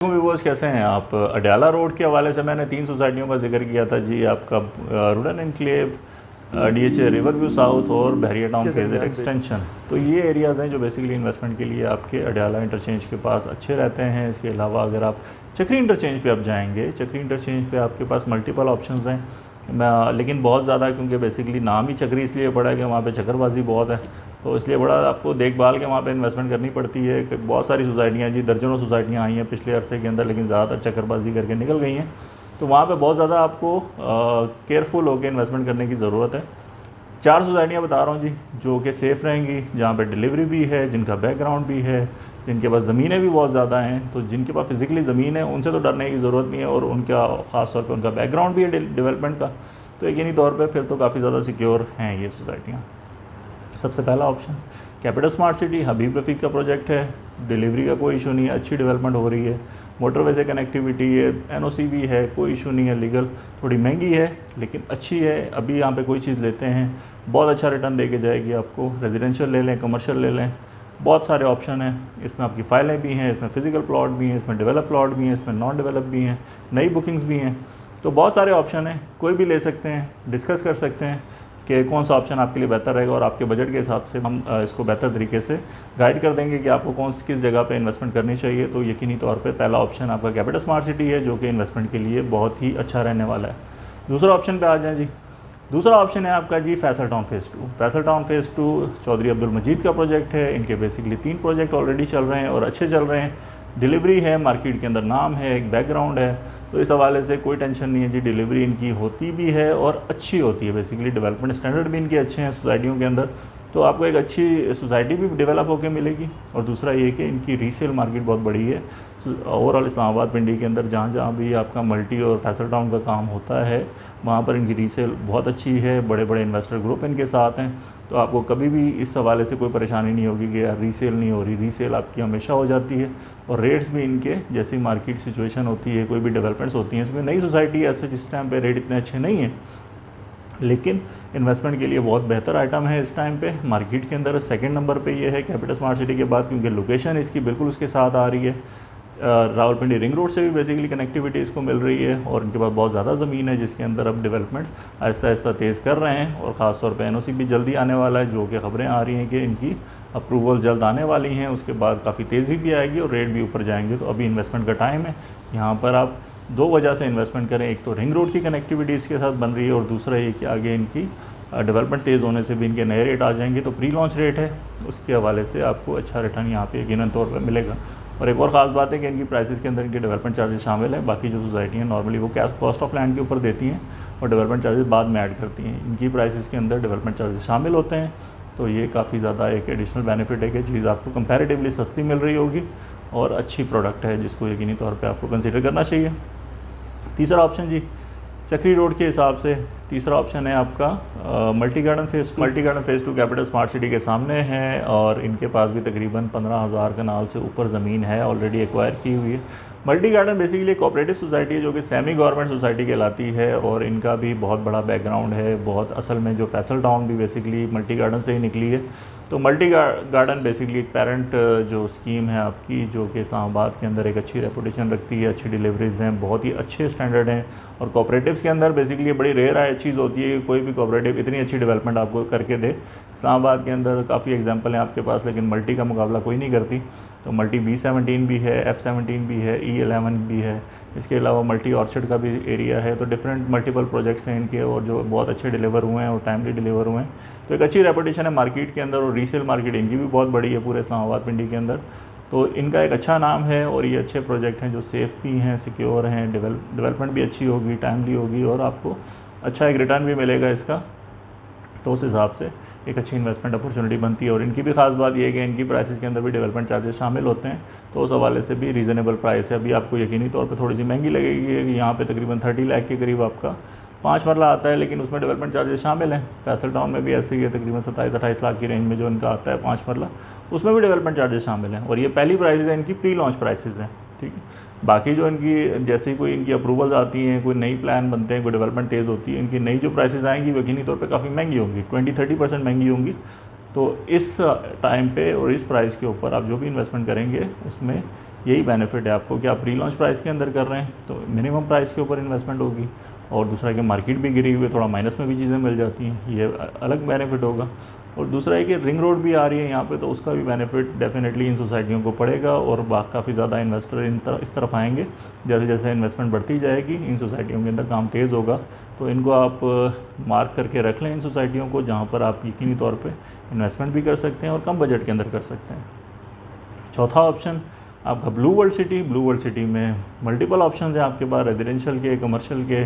Viewers कैसे हैं आप। अडयाला रोड के हवाले से मैंने 3 सोसाइटियों का जिक्र किया था जी। आपका Rudn enclave, DHA river view south और बहरिया टाउन फेजर एक्सटेंशन। तो ये एरियाज़ हैं जो बेसिकली इन्वेस्टमेंट के लिए आपके अडयाला इंटरचेंज के पास अच्छे रहते हैं। इसके अलावा अगर आप चक्री इंटरचेंज पे आप जाएंगे, चक्री इंटरचेंज पे आपके पास मल्टीपल ऑप्शंस हैं, लेकिन बहुत ज़्यादा, क्योंकि बेसिकली नाम ही चक्री इसलिए पड़ा है कि वहाँ पे चक्करबाजी बहुत है, तो इसलिए बड़ा आपको देखभाल के वहाँ पे इन्वेस्टमेंट करनी पड़ती है। कि बहुत सारी सोसाइटियाँ जी, दर्जनों सोसाइटियाँ आई हैं पिछले अरसे के अंदर, लेकिन ज़्यादातर चक्करबाजी करके निकल गई हैं। तो वहाँ पे बहुत ज़्यादा आपको केयरफुल होकर इन्वेस्टमेंट करने की ज़रूरत है। 4 सोसाइटियाँ बता रहा हूँ जी, जो कि सेफ़ रहेंगी, जहाँ पे डिलीवरी भी है, जिनका बैकग्राउंड भी है, जिनके पास ज़मीनें भी बहुत ज़्यादा हैं। तो जिनके पास फिज़िकली ज़मीन है उनसे तो डरने की ज़रूरत नहीं है, और उनका ख़ास तौर पे उनका बैकग्राउंड भी है डेवलपमेंट का, तो यकीनी तौर पे फिर तो काफ़ी ज़्यादा सिक्योर हैं ये सोसाइटियाँ। सबसे पहला ऑप्शन कैपिटल स्मार्ट सिटी हबीब रफ़ीक का प्रोजेक्ट है। डिलीवरी का कोई इशू नहीं है, अच्छी डेवलपमेंट हो रही है, मोटरवे से कनेक्टिविटी है, NOC भी है, कोई इशू नहीं है। लीगल थोड़ी महंगी है लेकिन अच्छी है। अभी यहाँ पे कोई चीज़ लेते हैं बहुत अच्छा रिटर्न दे के जाएगी आपको। रेजिडेंशियल ले लें, कमर्शियल ले लें, बहुत सारे ऑप्शन हैं इसमें। आपकी फ़ाइलें भी हैं इसमें, फ़िज़िकल प्लॉट भी हैं इसमें, डेवलप प्लॉट भी हैं इसमें, नॉन डेवलप भी हैं, नई बुकिंग्स भी हैं। तो बहुत सारे ऑप्शन हैं, कोई भी ले सकते हैं, डिस्कस कर सकते हैं कि कौन सा ऑप्शन आपके लिए बेहतर रहेगा, और आपके बजट के हिसाब से हम इसको बेहतर तरीके से गाइड कर देंगे कि आपको किस जगह पे इन्वेस्टमेंट करनी चाहिए। तो यकीनी तौर पे पहला ऑप्शन आपका कैपिटल स्मार्ट सिटी है, जो कि इन्वेस्टमेंट के लिए बहुत ही अच्छा रहने वाला है। दूसरा ऑप्शन पे आ जाएं जी। दूसरा ऑप्शन है आपका जी Faisal town phase 2। Faisal town phase 2 Chaudhry Abdul Majeed का प्रोजेक्ट है। इनके बेसिकली 3 प्रोजेक्ट ऑलरेडी चल रहे हैं और अच्छे चल रहे हैं। डिलीवरी है, मार्केट के अंदर नाम है, एक बैकग्राउंड है, तो इस हवाले से कोई टेंशन नहीं है जी। डिलीवरी इनकी होती भी है और अच्छी होती है। बेसिकली डेवलपमेंट स्टैंडर्ड भी इनके अच्छे हैं सोसाइटियों के अंदर, तो आपको एक अच्छी सोसाइटी भी डेवलप होकर मिलेगी। और दूसरा ये कि इनकी रीसेल मार्केट बहुत बड़ी है। ओवरऑल इस्लामाबाद पिंडी के अंदर जहाँ जहाँ भी आपका मल्टी और फैसल टाउन का काम होता है, वहाँ पर इनकी रीसेल बहुत अच्छी है। बड़े बड़े इन्वेस्टर ग्रुप इनके साथ हैं, तो आपको कभी भी इस हवाले से कोई परेशानी नहीं होगी कि यार रीसेल नहीं हो रही। रीसेल आपकी हमेशा हो जाती है, और रेट्स भी इनके, जैसी मार्केट सिचुएशन होती है, कोई भी डेवलपमेंट्स होती हैं, इसमें नई सोसाइटी ऐसे जिस टाइम पे रेट इतने अच्छे नहीं हैं, लेकिन इन्वेस्टमेंट के लिए बहुत बेहतर आइटम है इस टाइम पे मार्केट के अंदर। सेकंड नंबर पे ये है कैपिटल स्मार्ट सिटी के बाद, क्योंकि लोकेशन इसकी बिल्कुल उसके साथ आ रही है। रावलपिंडी रिंग रोड से भी बेसिकली कनेक्टिविटी इसको मिल रही है, और इनके पास बहुत ज़्यादा ज़मीन है जिसके अंदर अब डेवलपमेंट आहिस्ता आहिस्ता तेज़ कर रहे हैं। और ख़ास तौर पे NOC भी जल्दी आने वाला है, जो कि ख़बरें आ रही हैं कि इनकी अप्रूवल जल्द आने वाली हैं। उसके बाद काफ़ी तेज़ी भी आएगी और रेट भी ऊपर जाएंगे। तो अभी इन्वेस्टमेंट का टाइम है। यहाँ पर आप 2 वजह से इन्वेस्टमेंट करें, एक तो रिंग रोड की कनेक्टिविटी इसके साथ बन रही है, और दूसरा ये कि आगे इनकी डेवलपमेंट तेज़ होने से भी इनके नए रेट आ जाएंगे। तो प्री लॉन्च रेट है, उसके हवाले से आपको अच्छा रिटर्न यहाँ पे यकीनन तौर पर मिलेगा। और एक और ख़ास बात है कि इनकी प्राइसेस के अंदर इनके डेवलपमेंट चार्जेस शामिल हैं। बाकी जो सोसाइटियाँ नॉर्मली वो कॉस्ट ऑफ लैंड के ऊपर देती हैं और डेवलपमेंट चार्जेस बाद में ऐड करती हैं, इनकी प्राइसेस के अंदर डेवलपमेंट चार्जेस शामिल होते हैं। तो ये काफ़ी ज़्यादा एक एडिशनल बेनिफिट है कि चीज़ आपको कंपैरेटिवली सस्ती मिल रही होगी और अच्छी प्रोडक्ट है, जिसको यकीनी तौर पे आपको कंसीडर करना चाहिए। तीसरा ऑप्शन जी, चक्री रोड के हिसाब से तीसरा ऑप्शन है आपका multi garden phase 2 capital smart city के सामने है, और इनके पास भी तकरीबन 15,000 कनाल से ऊपर ज़मीन है ऑलरेडी एक्वायर की हुई है। Multi garden basically cooperative society है, जो कि सेमी गवर्नमेंट सोसाइटी कहलाती है, और इनका भी बहुत बड़ा बैकग्राउंड है। बहुत असल में जो फैसल टाउन भी बेसिकली मल्टी गार्डन से ही निकली है। तो मल्टी गार्डन बेसिकली एक पेरेंट जो स्कीम है आपकी, जो कि इस्लामाबाद के अंदर एक अच्छी रेपुटेशन रखती है, अच्छी डिलीवरीज हैं, बहुत ही अच्छे स्टैंडर्ड हैं। और कोऑपरेटिव्स के अंदर बेसिकली बड़ी रेयर चीज़ होती है कि कोई भी कोऑपरेटिव इतनी अच्छी डेवलपमेंट आपको करके दे। इस्लामाबाद के अंदर काफ़ी एग्जांपल हैं आपके पास, लेकिन मल्टी का मुकाबला कोई नहीं करती। तो मल्टी B17 भी है, F17 भी है, E11 भी है। इसके अलावा मल्टी ऑर्चर्ड का भी एरिया है। तो डिफरेंट मल्टीपल प्रोजेक्ट्स हैं इनके, और जो बहुत अच्छे डिलीवर हुए हैं और टाइमली डिलीवर हुए हैं। तो एक अच्छी रेपुटेशन है मार्केट के अंदर, और रीसेल मार्केट इनकी भी बहुत बड़ी है पूरे इस्लामाबाद पिंडी के अंदर। तो इनका एक अच्छा नाम है, और ये अच्छे प्रोजेक्ट हैं जो सेफ भी हैं, सिक्योर हैं, डेवलपमेंट भी अच्छी होगी, टाइमली होगी, और आपको अच्छा एक रिटर्न भी मिलेगा इसका। तो उस हिसाब से एक अच्छी इन्वेस्टमेंट अपॉर्चुनिटी बनती है। और इनकी भी खास बात यह है कि इनकी प्राइसेस के अंदर भी डेवलपमेंट चार्जेस शामिल होते हैं, तो उस हवाले से भी रीज़नेबल प्राइस है। अभी आपको यकीनी तौर पे थोड़ी सी महंगी लगेगी, यहाँ पे तकरीबन 30 लाख के करीब आपका 5 मरला आता है, लेकिन उसमें डेवलपमेंट चार्जेस शामिल हैं। फैसल टाउन में भी ऐसे ही है, तकरीबन 27-28 लाख की रेंज में जो इनका आता है 5 मरला, उसमें भी डेवलपमेंट चार्जेस शामिल हैं। और ये पहली प्राइसेज है इनकी, प्री लॉन्च प्राइसेज हैं, ठीक है। बाकी जो इनकी जैसे कोई इनकी अप्रूवल्स आती हैं, कोई नई प्लान बनते हैं, कोई डेवलपमेंट तेज़ होती है, इनकी नई जो प्राइसेस आएंगी वो यकीनी तौर पे काफ़ी महंगी होंगी, 20-30% महंगी होंगी। तो इस टाइम पे और इस प्राइस के ऊपर आप जो भी इन्वेस्टमेंट करेंगे उसमें यही बेनिफिट है आपको कि आप प्री लॉन्च प्राइस के अंदर कर रहे हैं तो मिनिमम प्राइस के ऊपर इन्वेस्टमेंट होगी, और दूसरा कि मार्केट भी गिरी हुई है, थोड़ा माइनस में भी चीज़ें मिल जाती हैं, ये अलग बेनिफिट होगा। और दूसरा है कि रिंग रोड भी आ रही है यहाँ पे, तो उसका भी बेनिफिट डेफिनेटली इन सोसाइटियों को पड़ेगा, और काफ़ी ज़्यादा इन्वेस्टर इस तरफ आएंगे। जैसे जैसे इन्वेस्टमेंट बढ़ती जाएगी इन सोसाइटियों के अंदर काम तेज़ होगा, तो इनको आप मार्क करके रख लें इन सोसाइटियों को, जहाँ पर आप यकीनी तौर पर इन्वेस्टमेंट भी कर सकते हैं और कम बजट के अंदर कर सकते हैं। चौथा ऑप्शन आपका blue world city. Blue world city में मल्टीपल ऑप्शन है आपके पास, रेजिडेंशियल के, कमर्शियल के,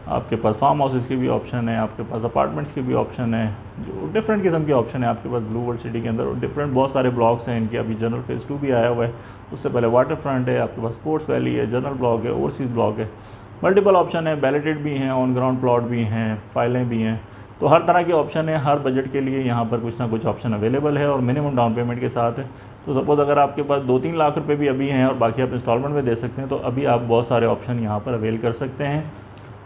आपके पास फार्म हाउसेस के भी ऑप्शन है, आपके पास अपार्टमेंट्स के भी ऑप्शन है, जो डिफरेंट किस्म के ऑप्शन है आपके पास ब्लू वर्ल्ड सिटी के अंदर। और डिफरेंट बहुत सारे ब्लॉक्स हैं इनके, अभी जनरल फेज़ 2 भी आया हुआ है, उससे पहले वाटर फ्रंट है, आपके पास स्पोर्ट्स वैली है, जनरल ब्लॉक है, ओवरसीज़ ब्लॉक है, मल्टीपल ऑप्शन है, बैलेटेड भी हैं, ऑन ग्राउंड प्लॉट भी हैं, फाइलें भी हैं, तो हर तरह के ऑप्शन है। हर बजट के लिए यहाँ पर कुछ ना कुछ ऑप्शन अवेलेबल है और मिनिमम डाउन पेमेंट के साथ है। तो सपोज़ अगर आपके पास 2-3 लाख रुपए भी अभी हैं और बाकी आप इंस्टॉलमेंट में दे सकते हैं, तो अभी आप बहुत सारे ऑप्शन यहाँ पर अवेल कर सकते हैं।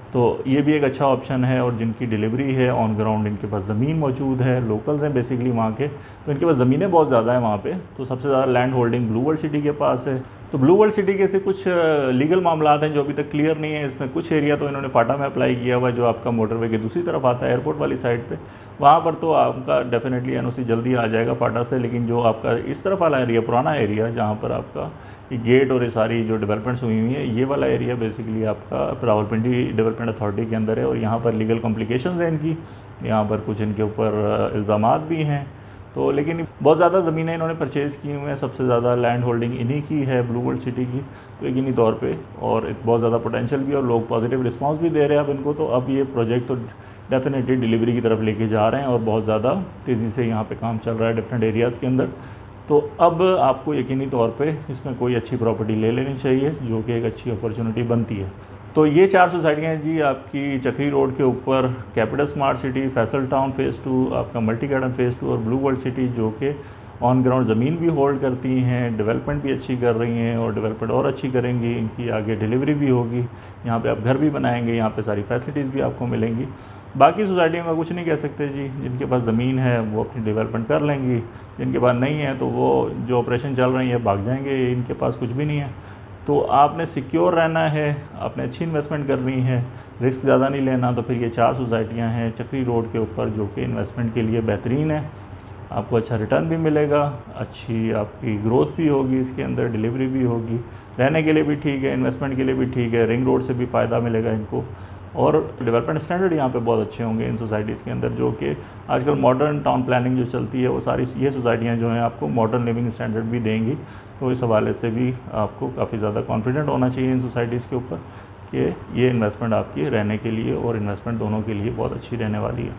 तो ये भी एक अच्छा ऑप्शन है। और जिनकी डिलीवरी है ऑन ग्राउंड, इनके पास ज़मीन मौजूद है, लोकल्स हैं बेसिकली वहाँ के, तो इनके पास ज़मीनें बहुत ज़्यादा है वहाँ पे, तो सबसे ज़्यादा land holding blue world city के पास है। तो ब्लू वर्ल्ड सिटी के से कुछ लीगल मामला हैं जो अभी तक क्लियर नहीं है। इसमें कुछ एरिया तो इन्होंने फाटा में अप्लाई किया हुआ है, जो आपका मोटरवे के दूसरी तरफ आता है एयरपोर्ट वाली साइड पे, वहाँ पर तो आपका डेफिनेटली एनओसी जल्दी आ जाएगा फाटा से। लेकिन जो आपका इस तरफ वाला एरिया, पुराना एरिया, जहाँ पर आपका ये गेट और ये सारी जो डेवलपमेंट्स हुई हुई है, ये वाला एरिया बेसिकली आपका रावलपिंडी डेवलपमेंट अथॉरिटी के अंदर है, और यहाँ पर लीगल कॉम्प्लिकेशंस हैं इनकी, यहाँ पर कुछ इनके ऊपर इल्ज़ामात भी हैं। तो लेकिन बहुत ज़्यादा ज़मीनें इन्होंने परचेज़ की हुई हैं, सबसे ज़्यादा लैंड होल्डिंग इन्हीं की है ब्लू वर्ल्ड सिटी की, तो यकीनी तौर पे, और बहुत ज़्यादा पोटेंशियल भी, और लोग पॉजिटिव रिस्पांस भी दे रहे हैं अब इनको। तो अब ये प्रोजेक्ट तो डेफिनेटली डिलीवरी की तरफ लेके जा रहे हैं, और बहुत ज़्यादा तेज़ी से यहाँ पे काम चल रहा है डिफरेंट एरियाज़ के अंदर। तो अब आपको यकीनी तौर पे इसमें कोई अच्छी प्रॉपर्टी ले लेनी चाहिए, जो कि एक अच्छी अपॉर्चुनिटी बनती है। तो ये 4 सोसाइटियाँ हैं जी आपकी चक्री रोड के ऊपर, capital smart city, Faisal town phase 2, आपका मल्टी गार्डन फेज़ 2 और ब्लू वर्ल्ड सिटी, जो कि ऑन ग्राउंड ज़मीन भी होल्ड करती हैं, डेवलपमेंट भी अच्छी कर रही हैं, और डेवलपमेंट और अच्छी करेंगी, इनकी आगे डिलीवरी भी होगी, यहाँ पे आप घर भी बनाएंगे, यहाँ पे सारी फैसिलिटीज़ भी आपको मिलेंगी। बाकी सोसाइटियों का कुछ नहीं कह सकते जी, जिनके पास ज़मीन है वो अपनी डेवलपमेंट कर लेंगी, जिनके पास नहीं है तो वो जो ऑपरेशन चल रही है भाग जाएंगे, इनके पास कुछ भी नहीं है। तो आपने सिक्योर रहना है, आपने अच्छी इन्वेस्टमेंट करनी है, रिस्क ज़्यादा नहीं लेना, तो फिर ये 4 सोसाइटियाँ हैं चक्री रोड के ऊपर, जो कि इन्वेस्टमेंट के लिए बेहतरीन है। आपको अच्छा रिटर्न भी मिलेगा, अच्छी आपकी ग्रोथ भी होगी, इसके अंदर डिलीवरी भी होगी, रहने के लिए भी ठीक है, इन्वेस्टमेंट के लिए भी ठीक है, रिंग रोड से भी फ़ायदा मिलेगा इनको, और डेवलपमेंट स्टैंडर्ड यहाँ पे बहुत अच्छे होंगे इन सोसाइटीज़ के अंदर, जो कि आजकल मॉडर्न टाउन प्लानिंग जो चलती है, वो सारी ये सोसाइटियाँ जो हैं आपको मॉडर्न लिविंग स्टैंडर्ड भी देंगी। तो इस हवाले से भी आपको काफ़ी ज़्यादा कॉन्फिडेंट होना चाहिए इन सोसाइटीज़ के ऊपर कि ये इन्वेस्टमेंट आपकी रहने के लिए और इन्वेस्टमेंट दोनों के लिए बहुत अच्छी रहने वाली है।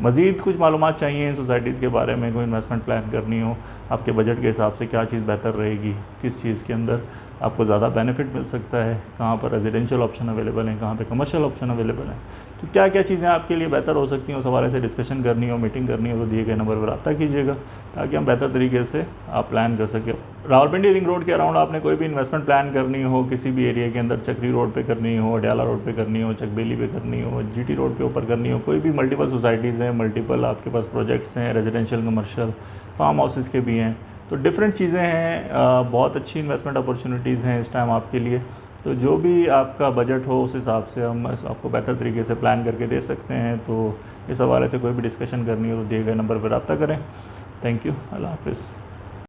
मज़ीद कुछ मालूमात चाहिए इन सोसाइटीज़ के बारे में, कोई इन्वेस्टमेंट प्लान करनी हो, आपके बजट के हिसाब से क्या चीज़ बेहतर रहेगी, किस चीज़ के अंदर आपको ज़्यादा बेनिफिट मिल सकता है, कहाँ पर रेजिडेंशियल ऑप्शन अवेलेबल हैं, कहाँ पे कमर्शियल ऑप्शन अवेलेबल हैं, तो क्या क्या चीज़ें आपके लिए बेहतर हो सकती हैं, उस हवाले से डिस्कशन करनी हो, मीटिंग करनी हो, तो दिए गए नंबर पर रब्ता कीजिएगा, ताकि हम बेहतर तरीके से आप प्लान कर सकें। रावलपिंडी रिंग रोड के अराउंड आपने कोई भी इन्वेस्टमेंट प्लान करनी हो, किसी भी एरिया के अंदर, चक्री रोड पे करनी हो, अडयाला रोड पे करनी हो, चकबेली पे करनी हो, जीटी रोड के ऊपर करनी हो, कोई भी मल्टीपल सोसाइटीज़ हैं, मल्टीपल आपके पास प्रोजेक्ट्स हैं, रेजिडेंशियल, कमर्शियल, फार्म हाउसेस के भी हैं, तो डिफरेंट चीज़ें हैं, बहुत अच्छी इन्वेस्टमेंट अपॉर्चुनिटीज़ हैं इस टाइम आपके लिए। तो जो भी आपका बजट हो उस हिसाब से हम आपको बेहतर तरीके से प्लान करके दे सकते हैं। तो इस हवाले से कोई भी डिस्कशन करनी हो तो दिए गए नंबर पर रब्ता करें। थैंक यू, अल्लाह हाफ़िज़।